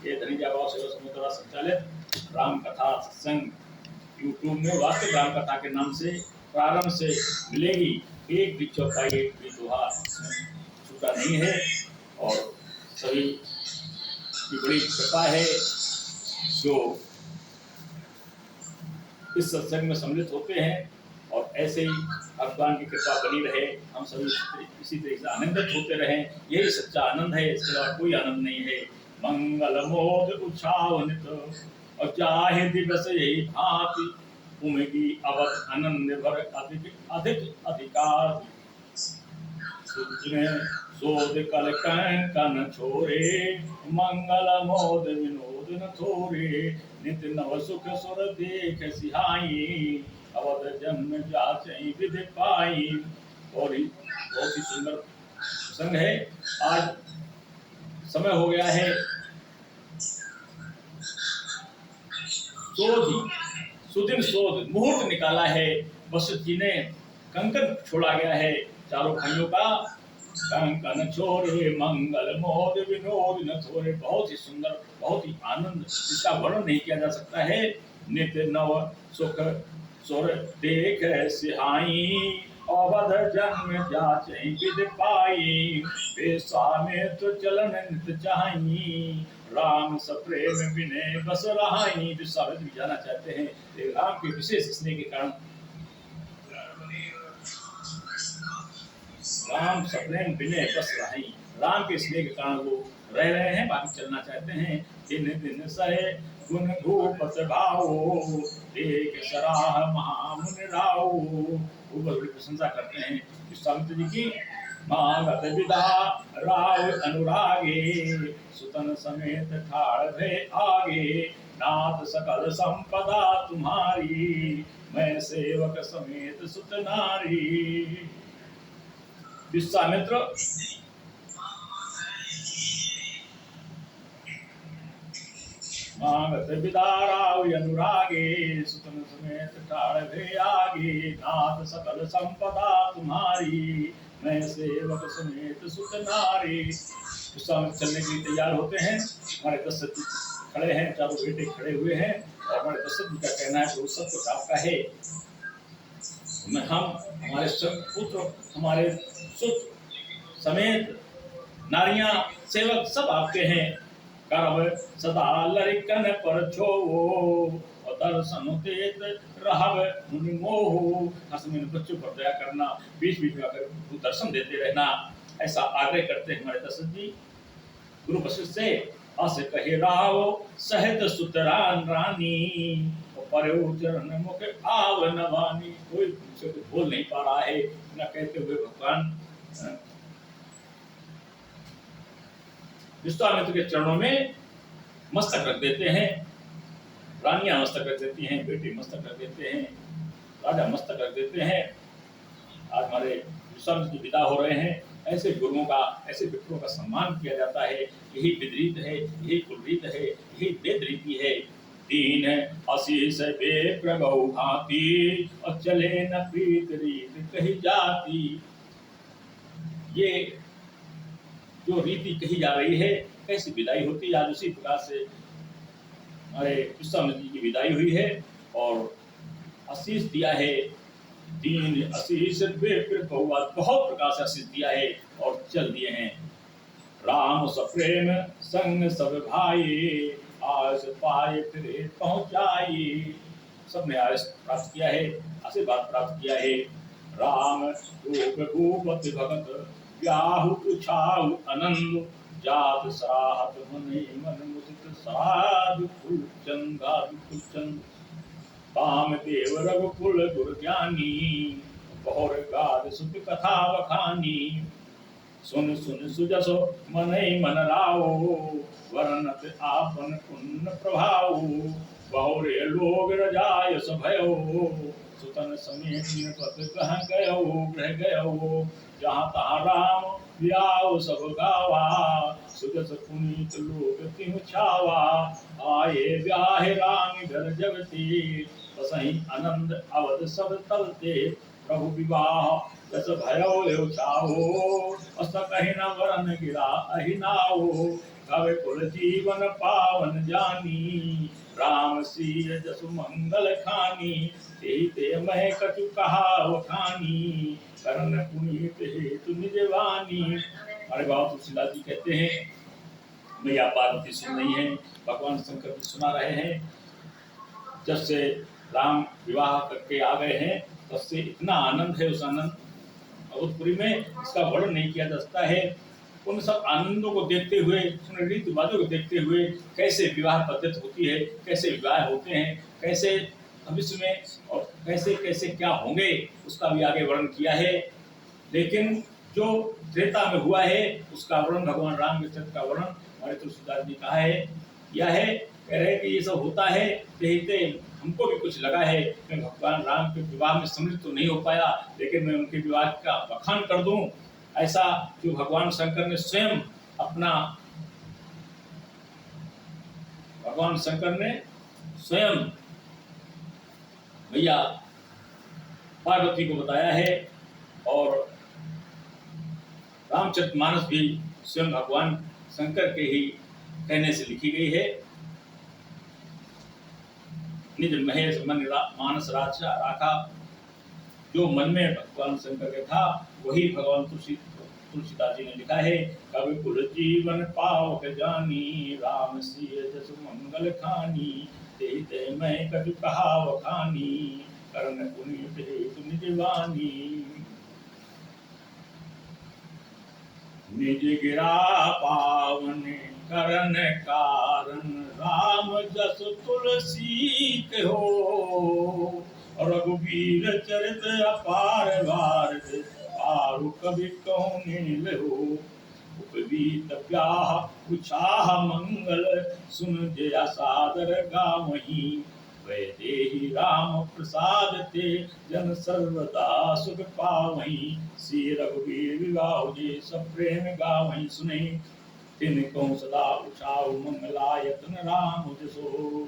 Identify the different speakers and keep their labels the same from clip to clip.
Speaker 1: ये धनंजय भाव सेवा समूह द्वारा संचालित राम कथा सत्संग यूट्यूब में वास्तविक राम कथा के नाम से प्रारंभ से मिलेगी। एक भी चौपाई एक भी दोहा छूटा नहीं है और सभी की बड़ी कृपा है जो इस सत्संग में सम्मिलित होते हैं और ऐसे ही भगवान की कृपा बनी रहे, हम सभी इसी तरह से आनंदित होते रहें। यही सच्चा आनंद है, इसके अलावा कोई आनंद नहीं है। मंगल मोद उछावनित और चाहे दिवस यही भांति उमगी अवध आनंद भर अधिक अधिक अधिकार शोध कल कन छोरे मंगल मोद विनोद न थोरे नित नव सुख सुर देख सिहाई अवध जन्म जाचई विधि पाई। और बहुत ही सुंदर प्रसंग है। आज समय हो गया है सुदिन शोध मुहूर्त निकाला है। वशिष्ठ जी ने कंकन छोड़ा गया है चारों भाइयों का। कंकन छोरे मंगल मोद विनोद न थोरे, बहुत ही सुंदर, बहुत ही आनंद, इसका वर्णन नहीं किया जा सकता है। नित नव सुख सुर देख सिहाई अवध जन्म जाचई विधि पाई पेशा में तो चलन नित चाही राम सप्रेम विनय बस रहाई। जो साबित भी जाना चाहते हैं राम के विशेष स्नेह के कारण, राम सप्रेम विनय बस रहाई, राम के स्नेह के कारण वो रह रहे हैं, बाकी चलना चाहते हैं। दिन दिन सहे गुण भूपत भाओ एक सराह महामुनि राओ। वो बड़ी प्रशंसा करते हैं विश्वामित्र जी की। मांगत विदा राव अनुरागे सुतन समेत ठाड़ भय आगे नाथ सकल संपदा तुम्हारी मैं सेवक समेत सुत नारी। विश्वामित्र मांगत विदाराव अनुरागे सुतन समेत ठाड़ भय आगे नाथ सकल संपदा तुम्हारी मैं सेवक समेत सुत नारी। विश्वामित्र चलने के लिए तैयार होते हैं। हमारे दशरथ खड़े हैं, चारों बेटे खड़े हुए हैं और हमारे दशरथ जी का कहना है कि सब कुछ आपका है। हम हमारे पुत्र हमारे सुत समेत नारियां सेवक सब आपके हैं। करब सदा लरिकन पर छो और दर्शन देत रहब मुनि मोह। हसमिन बच्चों पर दया करना, बीच बीच में आकर दर्शन देते रहना, ऐसा आग्रह करते हैं हमारे दशरथ जी गुरु वशिष्ठ से। अस कहे राव सहित सुतरान रानी पर चरण मुख आव नवानी। कोई मुझसे कुछ बोल नहीं पा रहा है, न कहते हुए भगवान विश्वामित्र के चरणों में मस्तक रख देते हैं। रानियां मस्तक रख देती हैं, बेटे मस्तक रख देते हैं, राजा मस्तक रख देते हैं। आज हमारे विश्वामित्र जी विदा हो रहे हैं। ऐसे गुरुओं का, ऐसे विप्रों का सम्मान किया जाता है। यही विधरीत है, यही कुलरीत है, यही वेद रीति है। दीन आशीष बे प्रभु भांति और चले न प्रीत रीत कही जाती। ये जो रीति कही जा रही है, कैसी विदाई होती है, आज उसी प्रकार से हमारे विश्वामित्र जी की विदाई हुई है और आशीष दिया है। दीन आशीष बहुत प्रकार से आशीष दिया है और चल दिए हैं। राम सप्रेम संग सब भाई आस पाए फिरे पहुंचाई। सबने आस प्राप्त किया है, आशीर्वाद प्राप्त किया है। राम रूप भूपति भगत व्याहु उछाहु आनंद जात सराहत मने मन मुदित साधु फुलचंद पाम देव रघुकुल गुरु ज्ञानी बहुर गाद सुख कथा बखानी। सुन सुन सुजसो मनई मन राओ वर्णत आपन पुण्य प्रभाव बहुरे लोग रजाय सभयो सुतन समेत पत कह गयो ग्रह गयो जहाँ तहाँ राम व्याव सब गावा सुजस पुनीत लोग तिहु छावा आए व्याहे राम घर जगती बसहि आनंद अवध सब तलते प्रभु विवाह दस भयो छाओ अस कहि न वरन गिरा अहि नाओ गावे कुल जीवन पावन जानी, राम सिय जसु मंगल खानी, तेहि ते मैं कछु कहा वखानी, करण पुनीत हेतु निज वानी। हमारे बाबा तुलसीदास जी कहते हैं, मैया पार्वती सुन रही है, भगवान शंकर जी सुना रहे हैं। जब से राम विवाह करके आ गए हैं तब से इतना आनंद है, उस आनंद अवधपुरी में इसका वर्णन नहीं किया जा सकता है। उन सब आनंदों को देखते हुए, उन रीति रिवाजों को देखते हुए, कैसे विवाह पद्धति होती है, कैसे विवाह होते हैं, कैसे भविष्य में और कैसे कैसे क्या होंगे, उसका भी आगे वर्णन किया है। लेकिन जो त्रेता में हुआ है उसका वर्णन, भगवान राम के चरित्र का वर्णन हमारे तुलसीदास जी कहा है, किया है। कह रहे कि ये सब होता है, देखते हमको भी कुछ लगा है। मैं भगवान राम के विवाह में सम्मिलित तो नहीं हो पाया, लेकिन मैं उनके विवाह का बखान कर दूं, ऐसा जो भगवान शंकर ने स्वयं अपना, भगवान शंकर ने स्वयं भैया पार्वती को बताया है। और रामचरितमानस भी स्वयं भगवान शंकर के ही कहने से लिखी गई है। निज महेश मन मानस राखा, जो मन में भगवान शंकर के था वही भगवान तुलसीदास जी ने लिखा है। कवि कुल जीवन पावक जानी, राम सिय जसु मंगल खानी, तेहि ते मैं कछु कहा वखानी, करण पुनीत हेतु निज वानी। निज गिरा पावन करण कारण, राम जस तुलसी के हो, रघुवीर चरित अपार वारद, आरु कवि कौने लहो। उपवीत ब्याह उछाह मंगल, सुन जया सादर गावहीं, वैदेही राम प्रसाद ते, जन सर्वदा सुख पावहीं। श्री रघुवीर विवाह जे सब प्रेम गावहीं सुने, तिन कहूँ सदा उछाऊ मंगलायतन राम जसो।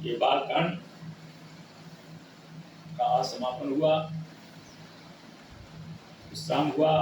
Speaker 1: ये बालकांड का समापन हुआ, विश्राम हुआ।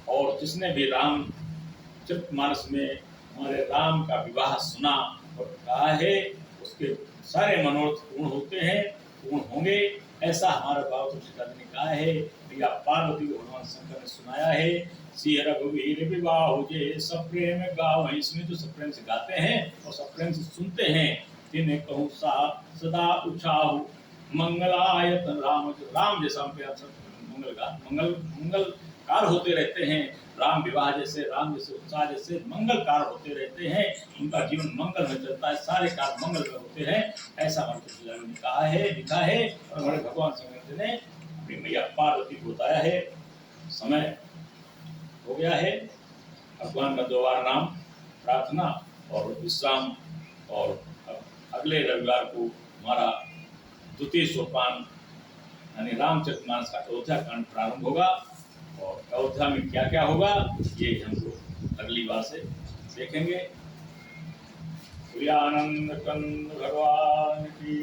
Speaker 1: और जिसने भी रामचरितमानस में हमारे राम का विवाह सुना और कहा है, उसके सारे मनोरथ पूर्ण होते हैं, पूर्ण होंगे, ऐसा हमारा बाबा तुलसीदास ने कहा है। भैया पार्वती को भगवान शंकर ने सुनाया है। श्री रघुवीर विवाह जे सब प्रेम गाओ, इसमें तो सब प्रेम से गाते हैं और सब प्रेम से सुनते हैं। तिन्हें कहूँ सदा उछाहु मंगलायतन राम, राम जैसा मंगल कार होते रहते हैं। राम विवाह जैसे, राम जैसे उत्साह जैसे मंगल कार होते रहते हैं, उनका जीवन मंगल में चलता है, सारे कार्य मंगल में होते हैं, ऐसा हमारे तुलसीदास ने कहा है, लिखा है। और हमारे भगवान शंकर ने अपनी मैया पार्वती को बताया है। समय हो गया है, भगवान का दोबारा नाम प्रार्थना और विश्राम, और अगले रविवार को हमारा द्वितीय सोपान यानी रामचरितमानस का अयोध्या कांड प्रारंभ होगा। और अयोध्या में क्या क्या होगा ये हम लोग अगली बार से देखेंगे। आनंद कंद भगवान की